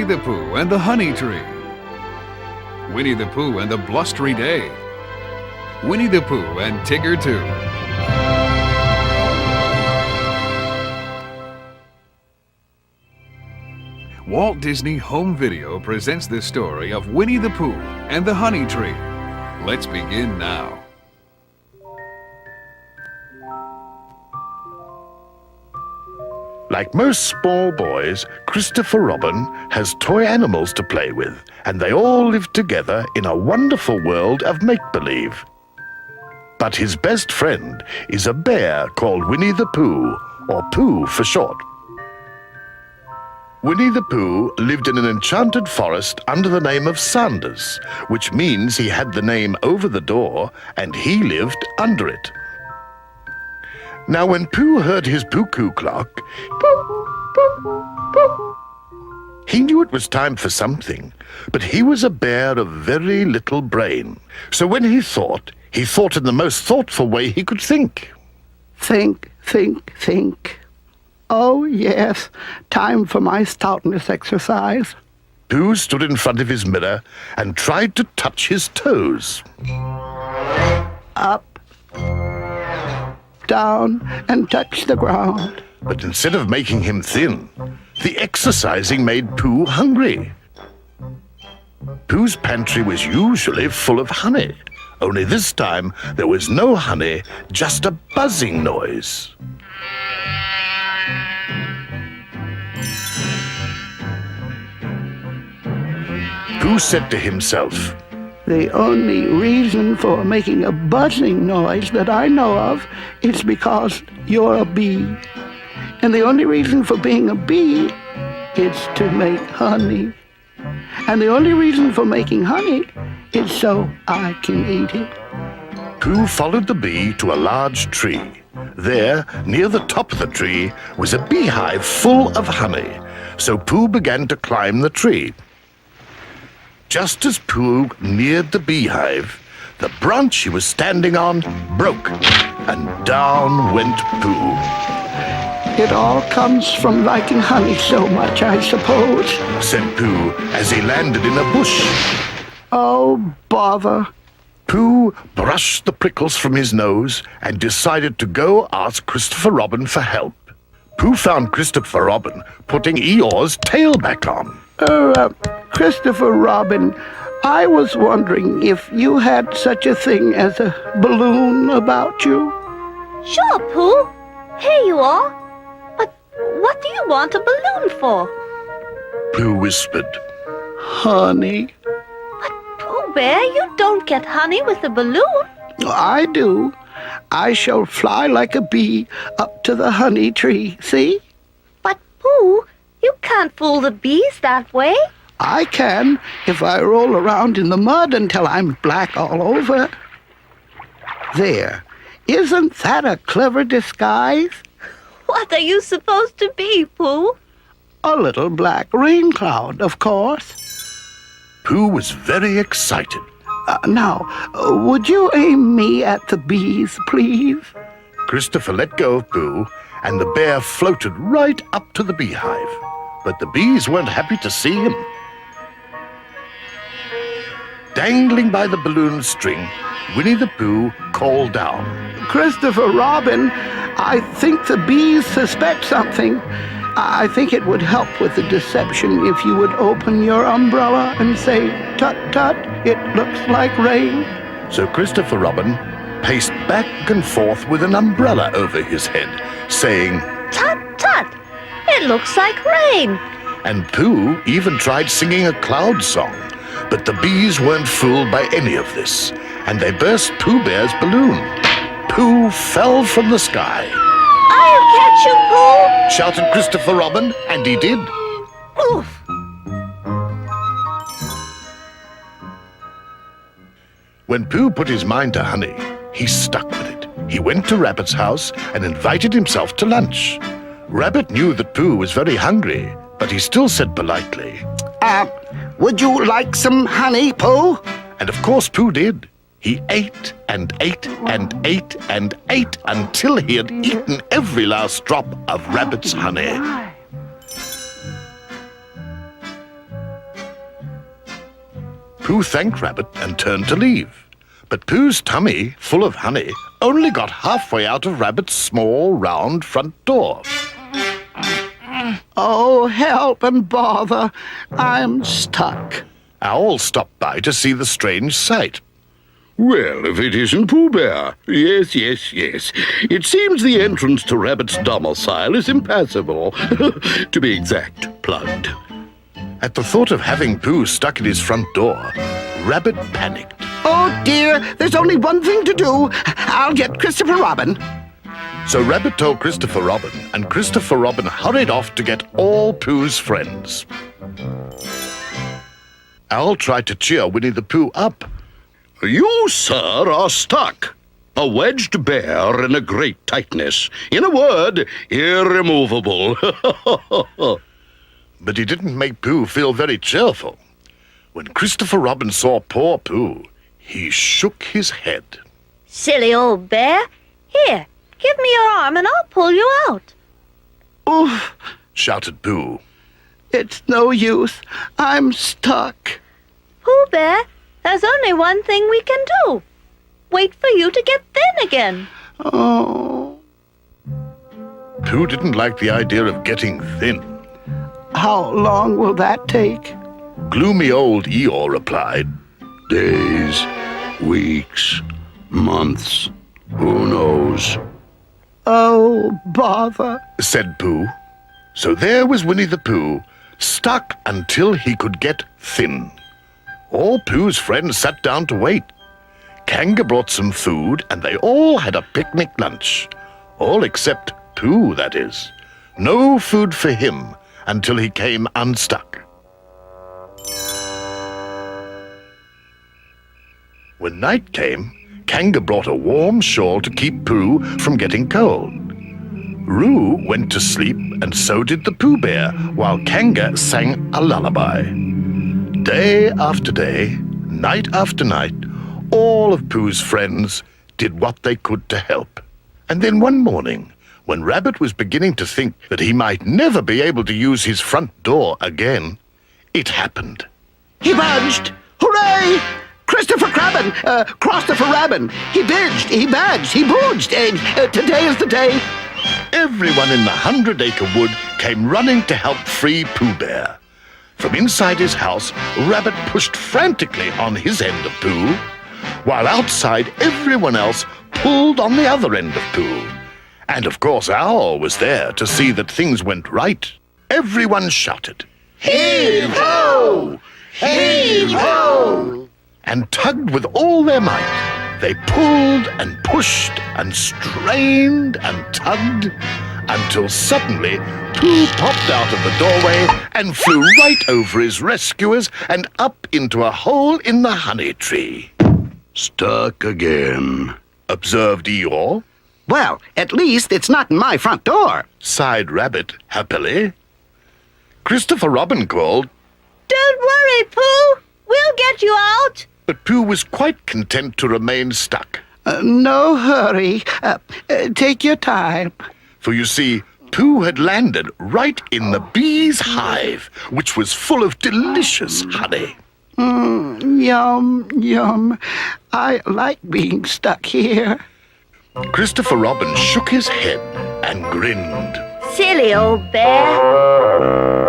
the Pooh and the Honey Tree. Winnie the Pooh and the Blustery Day. Winnie the Pooh and Tigger too. Walt Disney Home Video presents the story of Winnie the Pooh and the Honey Tree. Let's begin now. Like most small boys, Christopher Robin has toy animals to play with, and they all live together in a wonderful world of make-believe. But his best friend is a bear called Winnie the Pooh, or Pooh for short. Winnie the Pooh lived in an enchanted forest under the name of Sanders, which means he had the name over the door and he lived under it. Now when Pooh heard his Pooh-coo clock, he knew it was time for something, but he was a bear of very little brain. So when he thought in the most thoughtful way he could think. Think. Oh, yes, time for my stoutness exercise. Pooh stood in front of his mirror and tried to touch his toes. Up, down, and touch the ground. But instead of making him thin, the exercising made Pooh hungry. Pooh's pantry was usually full of honey, only this time there was no honey, just a buzzing noise. Pooh said to himself, The only reason for making a buzzing noise that I know of is because you're a bee. And the only reason for being a bee is to make honey. And the only reason for making honey is so I can eat it. Pooh followed the bee to a large tree. There, near the top of the tree, was a beehive full of honey. So Pooh began to climb the tree. Just as Pooh neared the beehive, the branch he was standing on broke, and down went Pooh. It all comes from liking honey so much, I suppose, said Pooh as he landed in a bush. Oh, bother. Pooh brushed the prickles from his nose and decided to go ask Christopher Robin for help. Pooh found Christopher Robin putting Eeyore's tail back on. Christopher Robin, I was wondering if you had such a thing as a balloon about you. Sure, Pooh. Here you are. But what do you want a balloon for? Pooh whispered. Honey. But, Pooh Bear, you don't get honey with a balloon. I do. I shall fly like a bee up to the honey tree, see? But, Pooh, you can't fool the bees that way. I can if I roll around in the mud until I'm black all over. There. Isn't that a clever disguise? What are you supposed to be, Pooh? A little black rain cloud, of course. Pooh was very excited. Now, would you aim me at the bees, please? Christopher let go of Pooh, and the bear floated right up to the beehive. But the bees weren't happy to see him. Dangling by the balloon string, Winnie the Pooh called down. Christopher Robin, I think the bees suspect something. I think it would help with the deception if you would open your umbrella and say, "Tut, tut, it looks like rain." So Christopher Robin paced back and forth with an umbrella over his head, saying, Tut, tut, it looks like rain. And Pooh even tried singing a cloud song. But the bees weren't fooled by any of this, and they burst Pooh Bear's balloon. Pooh fell from the sky. I'll catch you, Pooh! Shouted Christopher Robin, and he did. Oof! When Pooh put his mind to honey, he stuck with it. He went to Rabbit's house and invited himself to lunch. Rabbit knew that Pooh was very hungry, but he still said politely, Would you like some honey, Pooh? And of course Pooh did. He ate and ate and ate and ate until he had eaten every last drop of Rabbit's honey. Pooh thanked Rabbit and turned to leave. But Pooh's tummy, full of honey, only got halfway out of Rabbit's small, round front door. Oh, help and bother. I'm stuck. Owl stopped by to see the strange sight. Well, if it isn't Pooh Bear. Yes. It seems the entrance to Rabbit's domicile is impassable. To be exact, plugged. At the thought of having Pooh stuck at his front door, Rabbit panicked. Oh, dear, there's only one thing to do. I'll get Christopher Robin. So Rabbit told Christopher Robin, and Christopher Robin hurried off to get all Pooh's friends. Owl tried to cheer Winnie the Pooh up. You, sir, are stuck. A wedged bear in a great tightness. In a word, irremovable. But he didn't make Pooh feel very cheerful. When Christopher Robin saw poor Pooh, he shook his head. Silly old bear. Here, give me your arm and I'll pull you out. Oof, Shouted Pooh. it's no use. I'm stuck. Pooh Bear, there's only one thing we can do. Wait for you to get thin again. Oh, Pooh didn't like the idea of getting thin. how long will that take? Gloomy old Eeyore replied. Days, weeks, months, who knows? Oh, bother. Said Pooh. So there was Winnie the Pooh, stuck until he could get thin. All Pooh's friends sat down to wait. Kanga brought some food, and they all had a picnic lunch. All except Pooh, that is. No food for him until he came unstuck. When night came, Kanga brought a warm shawl to keep Pooh from getting cold. Roo went to sleep, and so did the Pooh Bear, while Kanga sang a lullaby. Day after day, night after night, all of Pooh's friends did what they could to help. And then one morning, when Rabbit was beginning to think that he might never be able to use his front door again, it happened. He budged! Hooray! Christopher Robin! He bidged, he badged, he booged. Today is the day. Everyone in the 100-acre wood came running to help free Pooh Bear. From inside his house, Rabbit pushed frantically on his end of Pooh, while outside everyone else pulled on the other end of Pooh. And of course Owl was there to see that things went right. Everyone shouted, "Heave-ho! Heave-ho!" and tugged with all their might. They pulled and pushed and strained and tugged until suddenly Pooh popped out of the doorway and flew right over his rescuers and up into a hole in the honey tree. Stuck again, observed Eeyore. Well, at least it's not in my front door. Sighed Rabbit happily. Christopher Robin called, Don't worry, Pooh. We'll get you out. but Pooh was quite content to remain stuck. No hurry. Take your time. For you see, Pooh had landed right in the bee's hive, which was full of delicious honey. Yum, yum. I like being stuck here. Christopher Robin shook his head and grinned. Silly old bear.